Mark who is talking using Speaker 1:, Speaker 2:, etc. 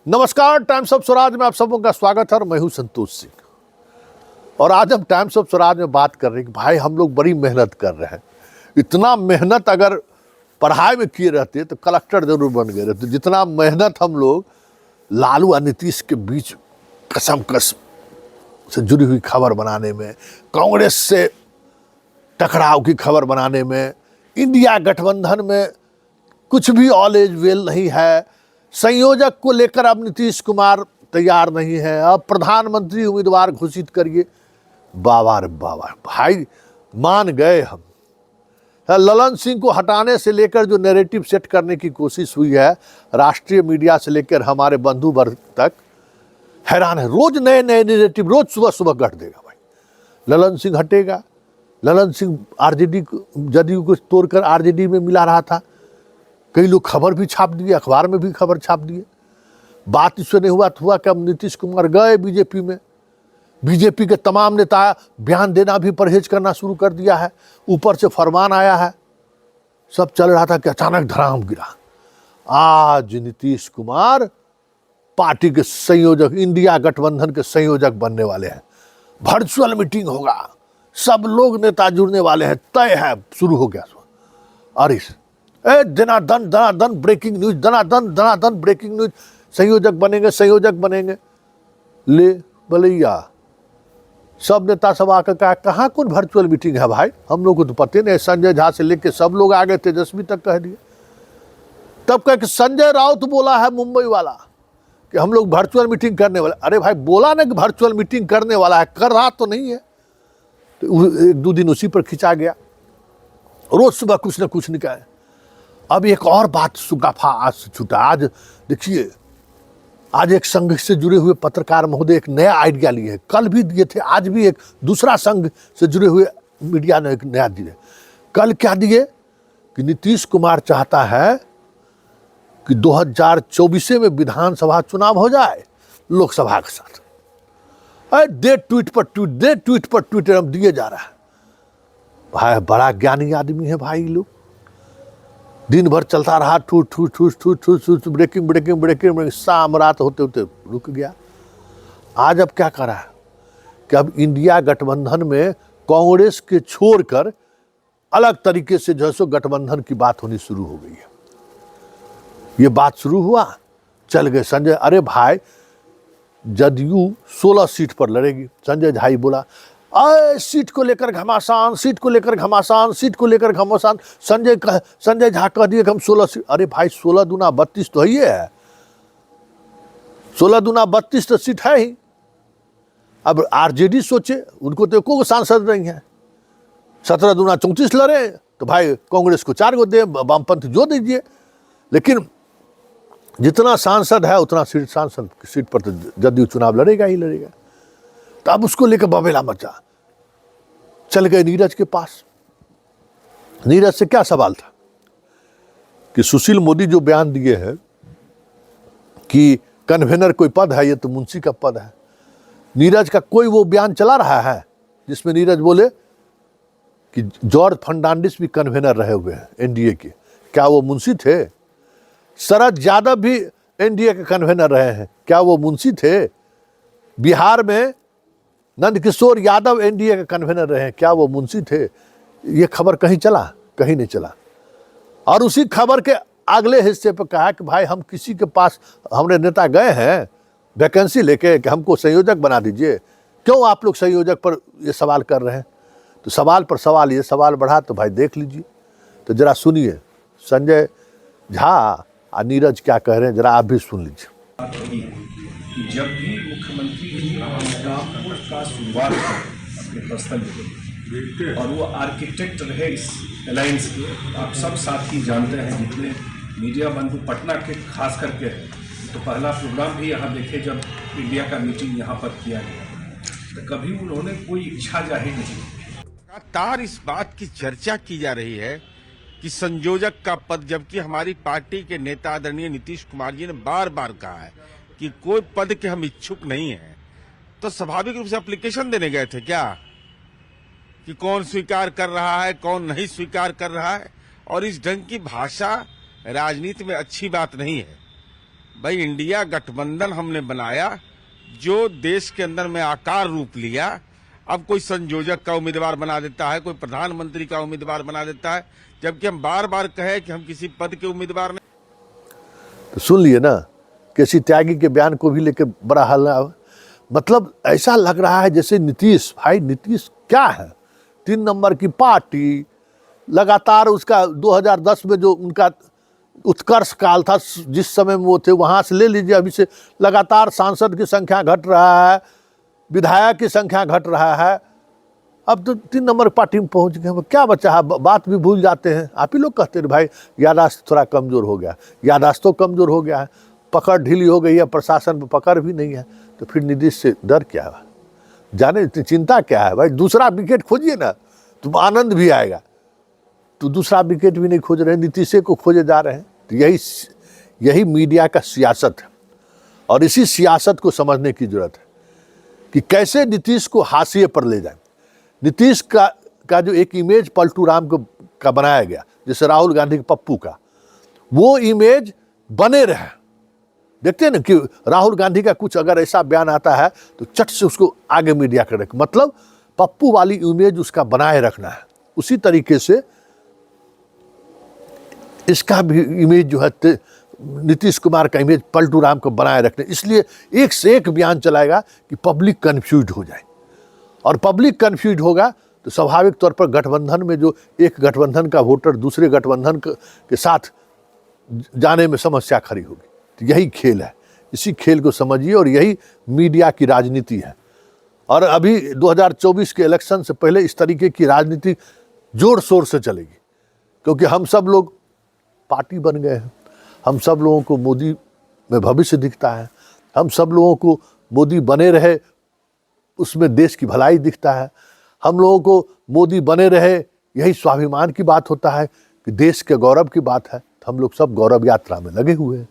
Speaker 1: नमस्कार, times of Swaraj में आप सबों का स्वागत है और मैं हूं संतोष सिंह। और आज हम टाइम्स ऑफ स्वराज में बात कर रहे हैं कि भाई हम लोग बड़ी मेहनत कर रहे हैं। इतना मेहनत अगर पढ़ाई में किए रहते तो कलेक्टर जरूर बन गए रहते। जितना मेहनत हम लोग लालू और नीतीश के बीच कसम से जुड़ी हुई खबर बनाने में, कांग्रेस से टकराव की खबर बनाने में, इंडिया गठबंधन में कुछ भी ऑल इज वेल नहीं है, संयोजक को लेकर अब नीतीश कुमार तैयार नहीं है, अब प्रधानमंत्री उम्मीदवार घोषित करिए। बाबा रे बाबा, भाई मान गए हम। ललन सिंह को हटाने से लेकर जो नैरेटिव सेट करने की कोशिश हुई है, राष्ट्रीय मीडिया से लेकर हमारे बंधु वर्ग तक हैरान है। रोज नए नए नैरेटिव, रोज सुबह सुबह गढ़ देगा भाई। ललन सिंह हटेगा, ललन सिंह आरजेडी जदयू को तोड़कर आरजेडी में मिला रहा था। कई लोग खबर भी छाप दिए, अखबार में भी खबर छाप दिए। बात इससे नहीं हुआ तो हुआ कि अब नीतीश कुमार गए बीजेपी में। बीजेपी के तमाम नेता बयान देना भी परहेज करना शुरू कर दिया है। ऊपर से फरमान आया है। सब चल रहा था कि अचानक धड़ाम गिरा। आज नीतीश कुमार पार्टी के संयोजक, इंडिया गठबंधन के संयोजक बनने वाले हैं। वर्चुअल मीटिंग होगा, सब लोग नेता जुड़ने वाले हैं, तय है, शुरू हो गया। अरे दनादन ब्रेकिंग न्यूज, दनादन ब्रेकिंग न्यूज। संयोजक बनेंगे। ले भलैया, सब नेता सब आकर कहा कहाँ कौन वर्चुअल मीटिंग है भाई, हम लोग को तो पता नहीं। संजय झा से लेके सब लोग आ गए, तेजस्वी तक कह दिए। तब कह के संजय राउत बोला है मुंबई वाला कि हम लोग वर्चुअल मीटिंग करने वाले। अरे भाई, बोला ना कि वर्चुअल मीटिंग करने वाला है, कर रहा तो नहीं है। तो एक दो दिन उसी पर खिंचा गया, रोज सुबह कुछ न कुछ निकाले। अब एक और बात सुगाफा आज से छूटा। आज देखिए, आज एक संघ से जुड़े हुए पत्रकार महोदय एक नया आइडिया लिए हैं। कल भी दिए थे, आज भी एक दूसरा संघ से जुड़े हुए मीडिया ने एक नया दिए। कल क्या दिए कि नीतीश कुमार चाहता है कि 2024 में विधानसभा चुनाव हो जाए लोकसभा के साथ। दे ट्वीट पर ट्वीट हम दिए जा रहा है। भाई बड़ा ज्ञानी आदमी है भाई। लोग दिन भर चलता रहा, ठूस ब्रेकिंग, शाम रात होते होते रुक गया। आज अब क्या करा है कि अब इंडिया गठबंधन में कांग्रेस के छोड़कर अलग तरीके से जो है सो गठबंधन की बात होनी शुरू हो गई है। ये बात शुरू हुआ, चल गए संजय। अरे भाई, जदयू 16 सीट पर लड़ेगी। संजय झा ही बोला, सीट को लेकर घमासान। संजय झा कह दिए कि हम 16 सीट। अरे भाई, 16 दूना 32 तो ही है। 16 दूना 32 तो सीट है ही। अब आरजेडी सोचे, उनको तो कोई सांसद नहीं है। 17 दूना 34 लड़े तो भाई कांग्रेस को 4 गो दे, वामपंथ जो दीजिए। लेकिन जितना सांसद है उतना सांसद सीट पर तो जदयू चुनाव लड़ेगा ही लड़ेगा। तो अब उसको लेकर बबेला मचा। चल गए नीरज के पास। नीरज से क्या सवाल था कि सुशील मोदी जो बयान दिए हैं कि कन्वेनर कोई पद है, ये तो मुंशी का पद है। नीरज का कोई वो बयान चला रहा है जिसमें नीरज बोले कि जॉर्ज फर्नांडिस भी कन्वेनर रहे हुए हैं एनडीए के। क्या वो मुंशी थे? शरद यादव भी एनडीए के कन्वेनर रहे हैं। क्या वो मुंशी थे? बिहार में नंदकिशोर यादव एनडीए के कन्वेनर रहे हैं। क्या वो मुंशी थे? ये खबर कहीं चला? कहीं नहीं चला। और उसी खबर के अगले हिस्से पर कहा कि भाई हम किसी के पास, हमारे नेता गए हैं वैकेंसी लेके कि हमको संयोजक बना दीजिए। क्यों आप लोग संयोजक पर ये सवाल कर रहे हैं? तो सवाल पर सवाल, ये सवाल बढ़ा। तो भाई देख लीजिए, तो जरा सुनिए संजय झा और नीरज क्या कह रहे हैं, जरा आप भी सुन लीजिए।
Speaker 2: जब भी मुख्यमंत्री का शुरुआत अपने पर्सनल लेवल, और वो आर्किटेक्ट रहे इस अलायंस के। आप सब साथी जानते हैं, जितने मीडिया बंधु पटना के खास करके, तो पहला प्रोग्राम भी यहाँ देखे जब इंडिया का मीटिंग यहाँ पर किया गया, तो कभी उन्होंने कोई इच्छा जाहिर नहीं।
Speaker 3: लगातार इस बात की चर्चा की जा रही है कि संयोजक का पद, जबकि हमारी पार्टी के नेता आदरणीय नीतीश कुमार जी ने बार बार कहा है कि कोई पद के हम इच्छुक नहीं हैं। तो स्वाभाविक रूप से एप्लीकेशन देने गए थे क्या कि कौन स्वीकार कर रहा है, कौन नहीं स्वीकार कर रहा है। और इस ढंग की भाषा राजनीति में अच्छी बात नहीं है। भाई इंडिया गठबंधन हमने बनाया जो देश के अंदर में आकार रूप लिया। अब कोई संयोजक का उम्मीदवार बना देता है, कोई प्रधानमंत्री का उम्मीदवार बना देता है, जबकि हम बार बार कहे कि हम किसी पद के उम्मीदवार नहीं।
Speaker 1: तो सुन लिए ना, केसी त्यागी के बयान को भी लेकर बड़ा हल्ला। मतलब ऐसा लग रहा है जैसे नीतीश, भाई नीतीश क्या है, 3 नंबर की पार्टी, लगातार उसका 2010 में जो उनका उत्कर्ष काल था, जिस समय में वो थे, वहाँ से ले लीजिए, अभी से लगातार सांसद की संख्या घट रहा है, विधायक की संख्या घट रहा है। अब तो 3 नंबर पार्टी में पहुंच गए, अब क्या बचा है, बात भी भूल जाते हैं। आप ही लोग कहते हैं भाई यादाश्त थोड़ा कमज़ोर हो गया, यादाश्त तो कमज़ोर हो गया है, पकड़ ढीली हो गई है, प्रशासन में पकड़ भी नहीं है, तो फिर नीतीश से डर क्या है, जाने इतनी चिंता क्या है भाई। दूसरा विकेट खोजिए ना, तो आनंद भी आएगा। तो दूसरा विकेट भी नहीं खोज रहे हैं, नीतीश को खोजे जा रहे हैं। तो यही मीडिया का सियासत है, और इसी सियासत को समझने की जरूरत है कि कैसे नीतीश को हाशिए पर ले जाए। नीतीश का जो एक इमेज पलटू राम का बनाया गया, जैसे राहुल गांधी के पप्पू का, वो इमेज बने रहे। देखते हैं ना कि राहुल गांधी का कुछ अगर ऐसा बयान आता है तो चट से उसको आगे मीडिया कर रखे, मतलब पप्पू वाली इमेज उसका बनाए रखना है। उसी तरीके से इसका भी इमेज जो है नीतीश कुमार का इमेज पलटू राम को बनाए रखने, इसलिए एक से एक बयान चलाएगा कि पब्लिक कन्फ्यूज हो जाए। और पब्लिक कन्फ्यूज होगा तो स्वाभाविक तौर पर गठबंधन में जो एक गठबंधन का वोटर दूसरे गठबंधन के साथ जाने में समस्या खड़ी होगी। तो यही खेल है, इसी खेल को समझिए, और यही मीडिया की राजनीति है। और अभी 2024 के इलेक्शन से पहले इस तरीके की राजनीति जोर शोर से चलेगी, क्योंकि हम सब लोग पार्टी बन गए हैं, हम सब लोगों को मोदी में भविष्य दिखता है, हम सब लोगों को मोदी बने रहे उसमें देश की भलाई दिखता है, हम लोगों को मोदी बने रहे यही स्वाभिमान की बात होता है कि देश के गौरव की बात है। हम लोग सब गौरव यात्रा में लगे हुए हैं।